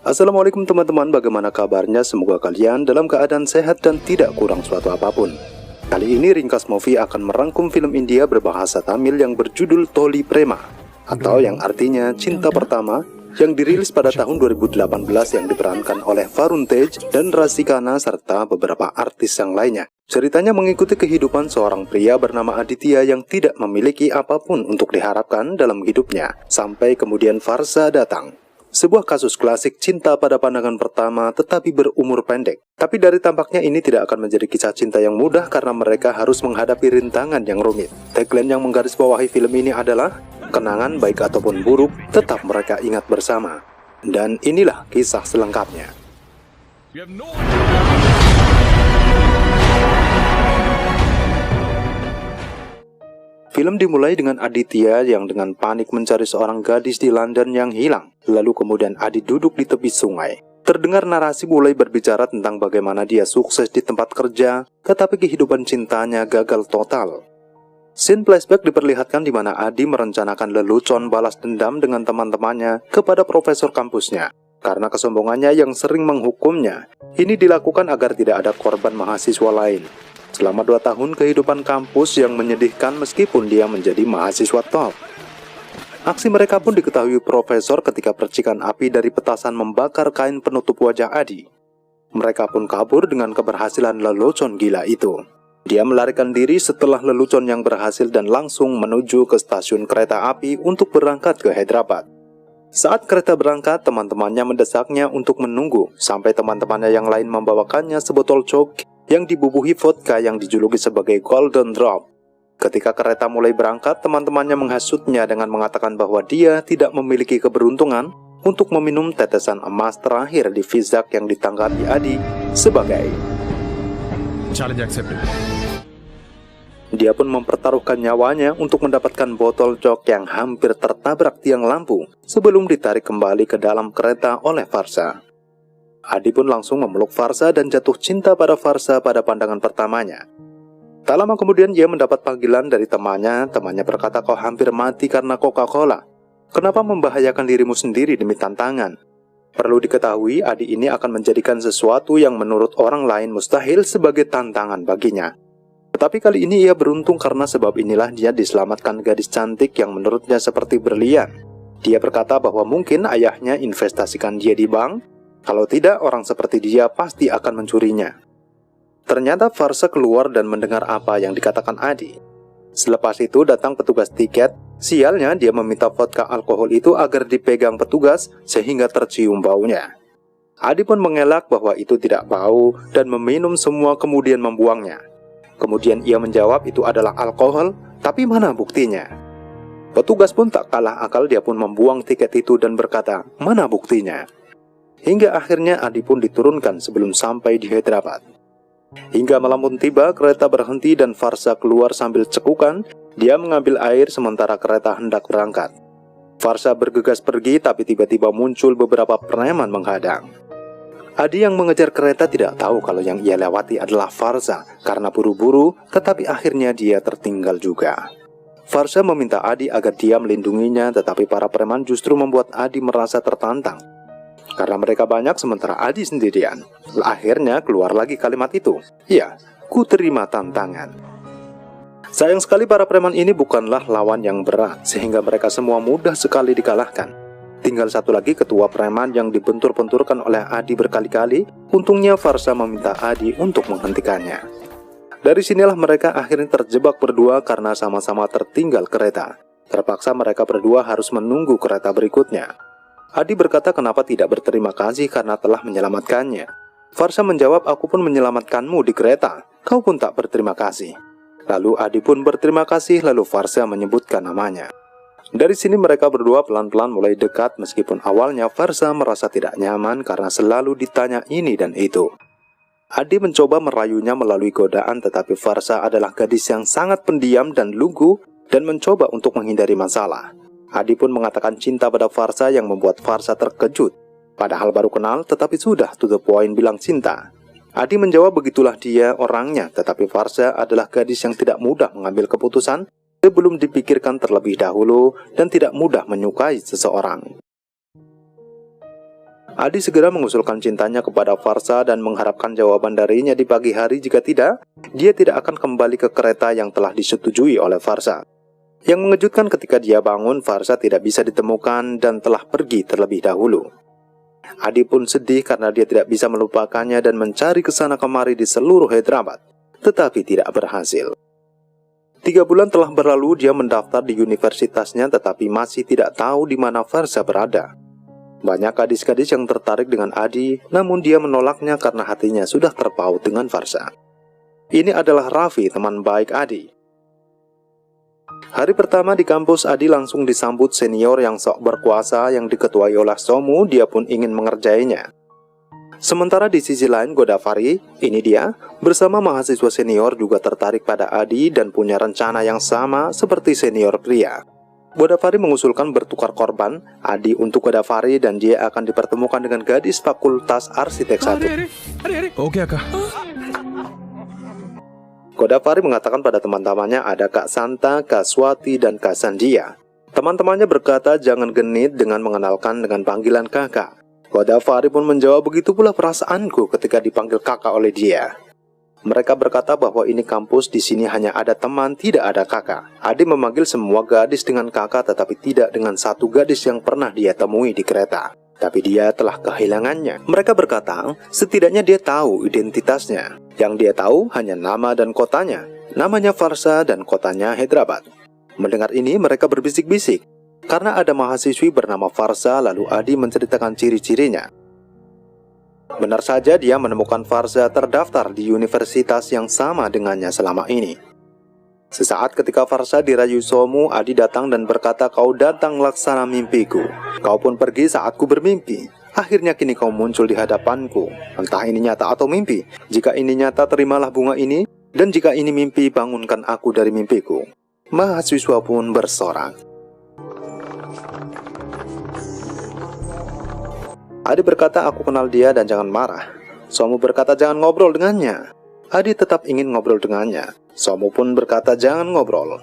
Assalamualaikum teman-teman, bagaimana kabarnya? Semoga kalian dalam keadaan sehat dan tidak kurang suatu apapun. Kali ini Ringkas Movie akan merangkum film India berbahasa Tamil yang berjudul Toli Prema, atau yang artinya Cinta Pertama, yang dirilis pada tahun 2018 yang diperankan oleh Varun Tej dan Rasikana serta beberapa artis yang lainnya. Ceritanya mengikuti kehidupan seorang pria bernama Aditya yang tidak memiliki apapun untuk diharapkan dalam hidupnya, sampai kemudian Farsa datang. Sebuah kasus klasik cinta pada pandangan pertama tetapi berumur pendek. Tapi dari tampaknya ini tidak akan menjadi kisah cinta yang mudah karena mereka harus menghadapi rintangan yang rumit. Tagline yang menggarisbawahi film ini adalah, kenangan baik ataupun buruk, tetap mereka ingat bersama. Dan inilah kisah selengkapnya. Film dimulai dengan Aditya yang dengan panik mencari seorang gadis di London yang hilang. Lalu kemudian Adi duduk di tepi sungai. Terdengar narasi mulai berbicara tentang bagaimana dia sukses di tempat kerja, tetapi kehidupan cintanya gagal total. Scene flashback diperlihatkan di mana Adi merencanakan lelucon balas dendam dengan teman-temannya kepada profesor kampusnya. Karena kesombongannya yang sering menghukumnya, ini dilakukan agar tidak ada korban mahasiswa lain. Selama 2 tahun kehidupan kampus yang menyedihkan meskipun dia menjadi mahasiswa top. Aksi mereka pun diketahui profesor ketika percikan api dari petasan membakar kain penutup wajah Adi. Mereka pun kabur dengan keberhasilan lelucon gila itu. Dia melarikan diri setelah lelucon yang berhasil dan langsung menuju ke stasiun kereta api untuk berangkat ke Hyderabad. Saat kereta berangkat, teman-temannya mendesaknya untuk menunggu sampai teman-temannya yang lain membawakannya sebotol cok yang dibubuhi vodka yang dijuluki sebagai Golden Drop. Ketika kereta mulai berangkat, teman-temannya menghasutnya dengan mengatakan bahwa dia tidak memiliki keberuntungan untuk meminum tetesan emas terakhir di Vizag yang ditanggapi Adi sebagai challenge accepted. Dia pun mempertaruhkan nyawanya untuk mendapatkan botol jok yang hampir tertabrak tiang lampu sebelum ditarik kembali ke dalam kereta oleh Farsa. Adi pun langsung memeluk Farsa dan jatuh cinta pada Farsa pada pandangan pertamanya. Tak lama kemudian ia mendapat panggilan dari temannya. Temannya berkata, "Kau hampir mati karena Coca-Cola. Kenapa membahayakan dirimu sendiri demi tantangan?" Perlu diketahui, Adi ini akan menjadikan sesuatu yang menurut orang lain mustahil sebagai tantangan baginya. Tetapi kali ini ia beruntung karena sebab inilah dia diselamatkan gadis cantik yang menurutnya seperti berlian. Dia berkata bahwa mungkin ayahnya investasikan dia di bank. Kalau tidak, orang seperti dia pasti akan mencurinya. Ternyata Farsa keluar dan mendengar apa yang dikatakan Adi. Selepas itu datang petugas tiket. Sialnya dia meminta vodka alkohol itu agar dipegang petugas sehingga tercium baunya. Adi pun mengelak bahwa itu tidak bau dan meminum semua kemudian membuangnya. Kemudian ia menjawab itu adalah alkohol, tapi mana buktinya? Petugas pun tak kalah akal, dia pun membuang tiket itu dan berkata, "Mana buktinya?" Hingga akhirnya Adi pun diturunkan sebelum sampai di Hyderabad. Hingga malam pun tiba, kereta berhenti dan Farsa keluar sambil cekukan. Dia mengambil air sementara kereta hendak berangkat. Farsa bergegas pergi, tapi tiba-tiba muncul beberapa preman menghadang. Adi yang mengejar kereta tidak tahu kalau yang ia lewati adalah Farsa karena buru-buru, tetapi akhirnya dia tertinggal juga. Farsa meminta Adi agar dia melindunginya, tetapi para preman justru membuat Adi merasa tertantang. Karena mereka banyak sementara Adi sendirian. Akhirnya keluar lagi kalimat itu. "Ya, ku terima tantangan." Sayang sekali para preman ini bukanlah lawan yang berat, sehingga mereka semua mudah sekali dikalahkan. Tinggal satu lagi ketua preman yang dibentur-benturkan oleh Adi berkali-kali. Untungnya Farsa meminta Adi untuk menghentikannya. Dari sinilah mereka akhirnya terjebak berdua karena sama-sama tertinggal kereta. Terpaksa mereka berdua harus menunggu kereta berikutnya. Adi berkata kenapa tidak berterima kasih karena telah menyelamatkannya. Farsa menjawab, "Aku pun menyelamatkanmu di kereta, kau pun tak berterima kasih." Lalu Adi pun berterima kasih, lalu Farsa menyebutkan namanya. Dari sini mereka berdua pelan-pelan mulai dekat meskipun awalnya Farsa merasa tidak nyaman karena selalu ditanya ini dan itu. Adi mencoba merayunya melalui godaan, tetapi Farsa adalah gadis yang sangat pendiam dan lugu dan mencoba untuk menghindari masalah. Adi pun mengatakan cinta pada Farsa yang membuat Farsa terkejut. Padahal baru kenal tetapi sudah to the point bilang cinta. Adi menjawab begitulah dia orangnya, tetapi Farsa adalah gadis yang tidak mudah mengambil keputusan sebelum dipikirkan terlebih dahulu dan tidak mudah menyukai seseorang. Adi segera mengusulkan cintanya kepada Farsha dan mengharapkan jawaban darinya di pagi hari. Jika tidak, dia tidak akan kembali ke kereta yang telah disetujui oleh Farsha. Yang mengejutkan, ketika dia bangun, Farsha tidak bisa ditemukan dan telah pergi terlebih dahulu. Adi pun sedih karena dia tidak bisa melupakannya dan mencari kesana kemari di seluruh Hyderabad, tetapi tidak berhasil. 3 bulan telah berlalu, dia mendaftar di universitasnya tetapi masih tidak tahu di mana Farsha berada. Banyak gadis-gadis yang tertarik dengan Adi, namun dia menolaknya karena hatinya sudah terpaut dengan Farsha. Ini adalah Raffi, teman baik Adi. Hari pertama di kampus, Adi langsung disambut senior yang sok berkuasa yang diketuai oleh Somu. Dia pun ingin mengerjainya. Sementara di sisi lain, Godavari, ini dia, bersama mahasiswa senior juga tertarik pada Adi dan punya rencana yang sama seperti senior pria. Godavari mengusulkan bertukar korban, Adi untuk Godavari, dan dia akan dipertemukan dengan gadis fakultas arsitek satu. Oke, Kak. Godavari mengatakan pada teman-temannya ada Kak Santa, Kak Swati, dan Kak Sandia. Teman-temannya berkata jangan genit dengan mengenalkan dengan panggilan kakak. Godavari pun menjawab, begitu pula perasaanku ketika dipanggil kakak oleh dia. Mereka berkata bahwa ini kampus, di sini hanya ada teman, tidak ada kakak. Adi memanggil semua gadis dengan kakak, tetapi tidak dengan satu gadis yang pernah dia temui di kereta. Tapi dia telah kehilangannya. Mereka berkata, setidaknya dia tahu identitasnya. Yang dia tahu hanya nama dan kotanya. Namanya Farsha dan kotanya Hyderabad. Mendengar ini, mereka berbisik-bisik. Karena ada mahasiswi bernama Farsha, lalu Adi menceritakan ciri-cirinya. Benar saja, dia menemukan Farsha terdaftar di universitas yang sama dengannya selama ini. Sesaat ketika Farsha dirayu Somu, Adi datang dan berkata, kau datang laksana mimpiku. Kau pun pergi saat ku bermimpi. Akhirnya kini kau muncul di hadapanku. Entah ini nyata atau mimpi. Jika ini nyata, terimalah bunga ini. Dan jika ini mimpi, bangunkan aku dari mimpiku. Mahasiswa pun bersorak. Adi berkata, aku kenal dia dan jangan marah. Somu berkata, jangan ngobrol dengannya. Adi tetap ingin ngobrol dengannya. Somu pun berkata, jangan ngobrol.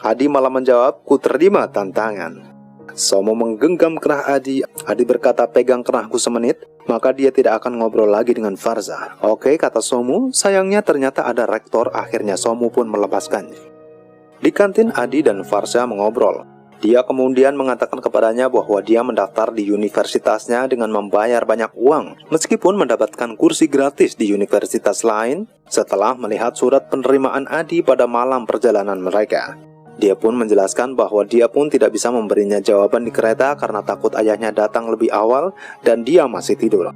Adi malah menjawab, ku terima tantangan. Somu menggenggam kerah Adi. Adi berkata, pegang kerahku semenit, maka dia tidak akan ngobrol lagi dengan Farsha. Oke, kata Somu. Sayangnya ternyata ada rektor. Akhirnya Somu pun melepaskannya. Di kantin, Adi dan Farsha mengobrol. Dia kemudian mengatakan kepadanya bahwa dia mendaftar di universitasnya dengan membayar banyak uang, meskipun mendapatkan kursi gratis di universitas lain setelah melihat surat penerimaan Adi pada malam perjalanan mereka. Dia pun menjelaskan bahwa dia pun tidak bisa memberinya jawaban di kereta karena takut ayahnya datang lebih awal dan dia masih tidur.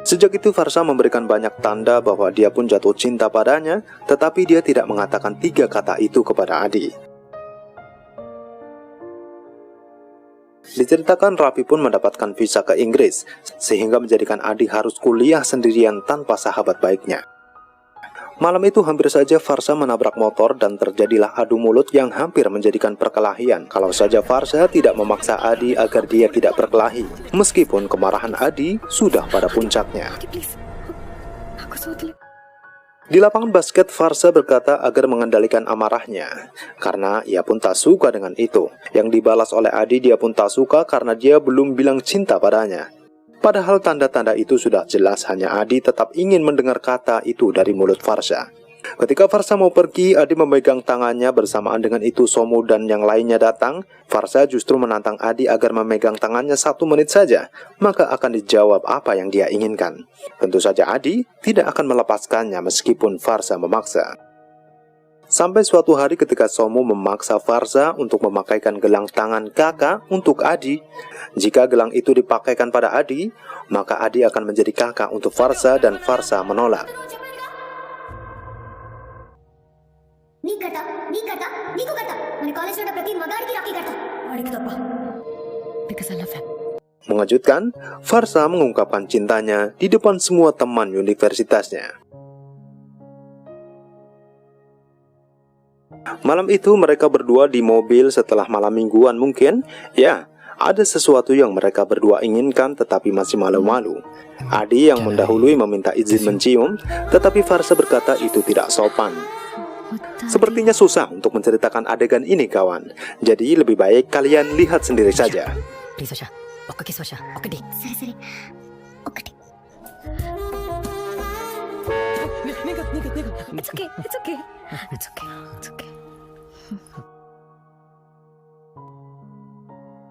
Sejak itu Farsha memberikan banyak tanda bahwa dia pun jatuh cinta padanya, tetapi dia tidak mengatakan 3 kata itu kepada Adi. Diceritakan Raffi pun mendapatkan visa ke Inggris, sehingga menjadikan Adi harus kuliah sendirian tanpa sahabat baiknya. Malam itu hampir saja Farsha menabrak motor dan terjadilah adu mulut yang hampir menjadikan perkelahian. Kalau saja Farsha tidak memaksa Adi agar dia tidak berkelahi, meskipun kemarahan Adi sudah pada puncaknya. Di lapangan basket, Farsha berkata agar mengendalikan amarahnya, karena ia pun tak suka dengan itu. Yang dibalas oleh Adi, dia pun tak suka karena dia belum bilang cinta padanya. Padahal tanda-tanda itu sudah jelas, hanya Adi tetap ingin mendengar kata itu dari mulut Farsha. Ketika Farsha mau pergi, Adi memegang tangannya. Bersamaan dengan itu Somu dan yang lainnya datang. Farsha justru menantang Adi agar memegang tangannya 1 menit saja, maka akan dijawab apa yang dia inginkan. Tentu saja Adi tidak akan melepaskannya meskipun Farsha memaksa. Sampai suatu hari ketika Somu memaksa Farsha untuk memakaikan gelang tangan kakak untuk Adi. Jika gelang itu dipakaikan pada Adi, maka Adi akan menjadi kakak untuk Farsha dan Farsha menolak. Mengejutkan, Farsha mengungkapkan cintanya di depan semua teman universitasnya. Malam itu mereka berdua di mobil setelah malam mingguan mungkin. Ya, ada sesuatu yang mereka berdua inginkan tetapi masih malu-malu. Adi yang mendahului meminta izin mencium, tetapi Farsha berkata itu tidak sopan. Sepertinya susah untuk menceritakan adegan ini kawan. Jadi lebih baik kalian lihat sendiri saja. ఒక్క కిస్ వర్ష, ఒకటి. సరే సరే ఒకటి. It's okay, it's okay. It's okay, it's okay.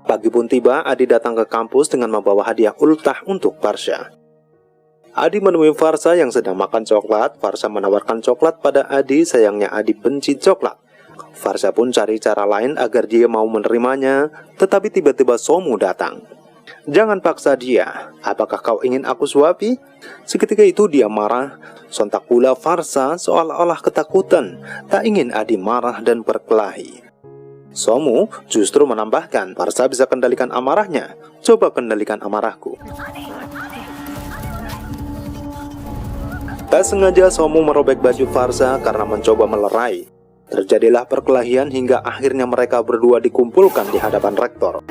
Pagi pun tiba, Adi datang ke kampus dengan membawa hadiah ultah untuk Farsha. Adi menemui Farsha yang sedang makan coklat. Farsha menawarkan coklat pada Adi, sayangnya Adi benci coklat. Farsha pun cari cara lain agar dia mau menerimanya, tetapi tiba-tiba Somu datang. Jangan paksa dia, apakah kau ingin aku suapi? Seketika itu dia marah. Sontak pula Farsha seolah-olah ketakutan, tak ingin Adi marah dan berkelahi. Somu justru menambahkan, Farsha bisa kendalikan amarahnya, coba kendalikan amarahku. Tak sengaja Somu merobek baju Farsha karena mencoba melerai. Terjadilah perkelahian hingga akhirnya mereka berdua dikumpulkan di hadapan rektor.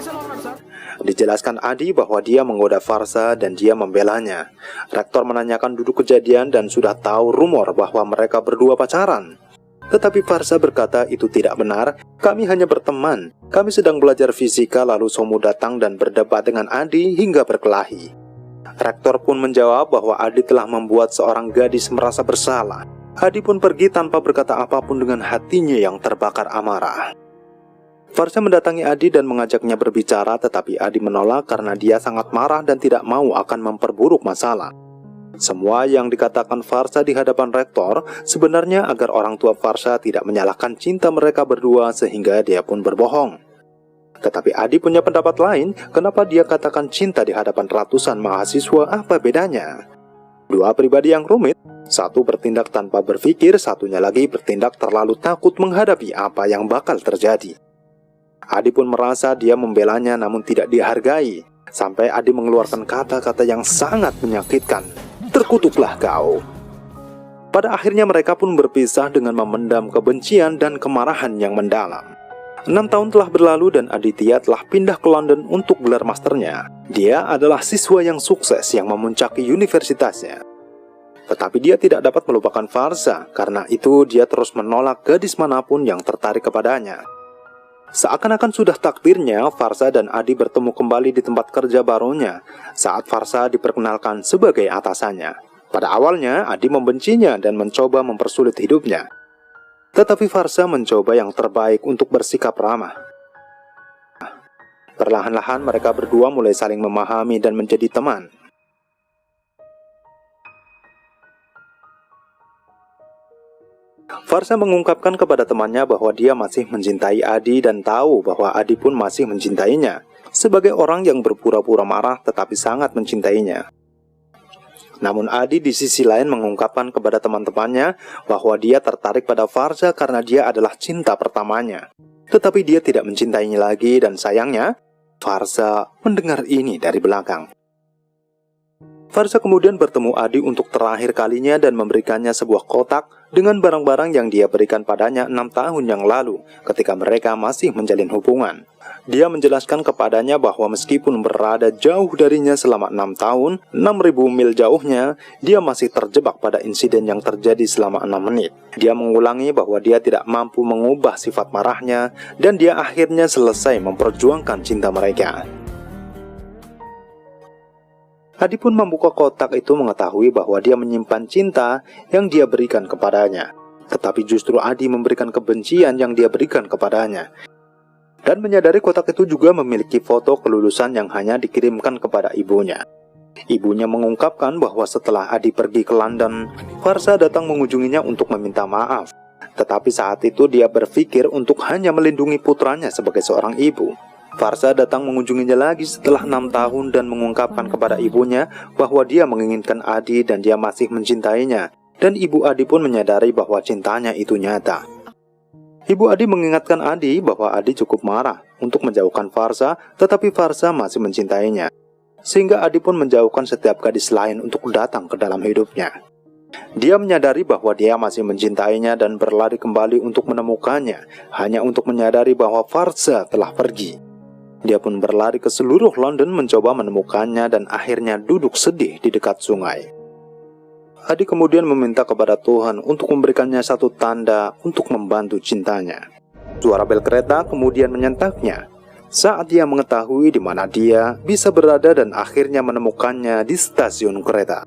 Dijelaskan Adi bahwa dia menggoda Farsha dan dia membelanya. Rektor menanyakan duduk kejadian dan sudah tahu rumor bahwa mereka berdua pacaran. Tetapi Farsha berkata itu tidak benar, kami hanya berteman. Kami sedang belajar fisika lalu Somu datang dan berdebat dengan Adi hingga berkelahi. Rektor pun menjawab bahwa Adi telah membuat seorang gadis merasa bersalah. Adi pun pergi tanpa berkata apapun dengan hatinya yang terbakar amarah. Farsha mendatangi Adi dan mengajaknya berbicara, tetapi Adi menolak karena dia sangat marah dan tidak mau akan memperburuk masalah. Semua yang dikatakan Farsha di hadapan rektor sebenarnya agar orang tua Farsha tidak menyalahkan cinta mereka berdua sehingga dia pun berbohong. Tetapi Adi punya pendapat lain, kenapa dia katakan cinta di hadapan ratusan mahasiswa, apa bedanya? Dua pribadi yang rumit, satu bertindak tanpa berpikir, satunya lagi bertindak terlalu takut menghadapi apa yang bakal terjadi. Adi pun merasa dia membelanya namun tidak dihargai, sampai Adi mengeluarkan kata-kata yang sangat menyakitkan. Terkutuklah kau. Pada akhirnya mereka pun berpisah dengan memendam kebencian dan kemarahan yang mendalam. 6 tahun telah berlalu dan Aditya telah pindah ke London untuk gelar masternya. Dia adalah siswa yang sukses yang memuncaki universitasnya. Tetapi dia tidak dapat melupakan Farsha, karena itu dia terus menolak gadis manapun yang tertarik kepadanya. Seakan-akan sudah takdirnya, Farsha dan Adi bertemu kembali di tempat kerja barunya saat Farsha diperkenalkan sebagai atasannya. Pada awalnya, Adi membencinya dan mencoba mempersulit hidupnya. Tetapi Farsha mencoba yang terbaik untuk bersikap ramah. Perlahan-lahan mereka berdua mulai saling memahami dan menjadi teman. Farsha mengungkapkan kepada temannya bahwa dia masih mencintai Adi dan tahu bahwa Adi pun masih mencintainya, sebagai orang yang berpura-pura marah tetapi sangat mencintainya. Namun Adi di sisi lain mengungkapkan kepada teman-temannya bahwa dia tertarik pada Farsha karena dia adalah cinta pertamanya. Tetapi dia tidak mencintainya lagi dan sayangnya, Farsha mendengar ini dari belakang. Farsha kemudian bertemu Adi untuk terakhir kalinya dan memberikannya sebuah kotak dengan barang-barang yang dia berikan padanya 6 tahun yang lalu ketika mereka masih menjalin hubungan. Dia menjelaskan kepadanya bahwa meskipun berada jauh darinya selama 6 tahun, 6.000 mil jauhnya, dia masih terjebak pada insiden yang terjadi selama 6 menit. Dia mengulangi bahwa dia tidak mampu mengubah sifat marahnya dan dia akhirnya selesai memperjuangkan cinta mereka. Adi pun membuka kotak itu mengetahui bahwa dia menyimpan cinta yang dia berikan kepadanya. Tetapi justru Adi memberikan kebencian yang dia berikan kepadanya. Dan menyadari kotak itu juga memiliki foto kelulusan yang hanya dikirimkan kepada ibunya. Ibunya mengungkapkan bahwa setelah Adi pergi ke London, Farsha datang mengunjunginya untuk meminta maaf. Tetapi saat itu dia berpikir untuk hanya melindungi putranya sebagai seorang ibu. Farsha datang mengunjunginya lagi setelah 6 tahun dan mengungkapkan kepada ibunya bahwa dia menginginkan Adi dan dia masih mencintainya. Dan ibu Adi pun menyadari bahwa cintanya itu nyata. Ibu Adi mengingatkan Adi bahwa Adi cukup marah untuk menjauhkan Farsha, tetapi Farsha masih mencintainya. Sehingga Adi pun menjauhkan setiap gadis lain untuk datang ke dalam hidupnya. Dia menyadari bahwa dia masih mencintainya dan berlari kembali untuk menemukannya, hanya untuk menyadari bahwa Farsha telah pergi. Dia pun berlari ke seluruh London mencoba menemukannya dan akhirnya duduk sedih di dekat sungai. Adi kemudian meminta kepada Tuhan untuk memberikannya satu tanda untuk membantu cintanya. Suara bel kereta kemudian menyentapnya. saat dia mengetahui di mana dia bisa berada dan akhirnya menemukannya di stasiun kereta.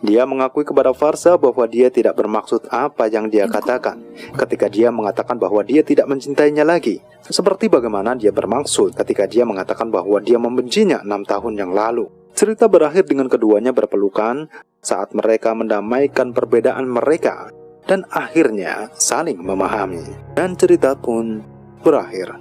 Dia mengakui kepada Farsha bahwa dia tidak bermaksud apa yang dia katakan ketika dia mengatakan bahwa dia tidak mencintainya lagi, seperti bagaimana dia bermaksud ketika dia mengatakan bahwa dia membencinya 6 tahun yang lalu. Cerita berakhir dengan keduanya berpelukan saat mereka mendamaikan perbedaan mereka dan akhirnya saling memahami. Dan cerita pun berakhir.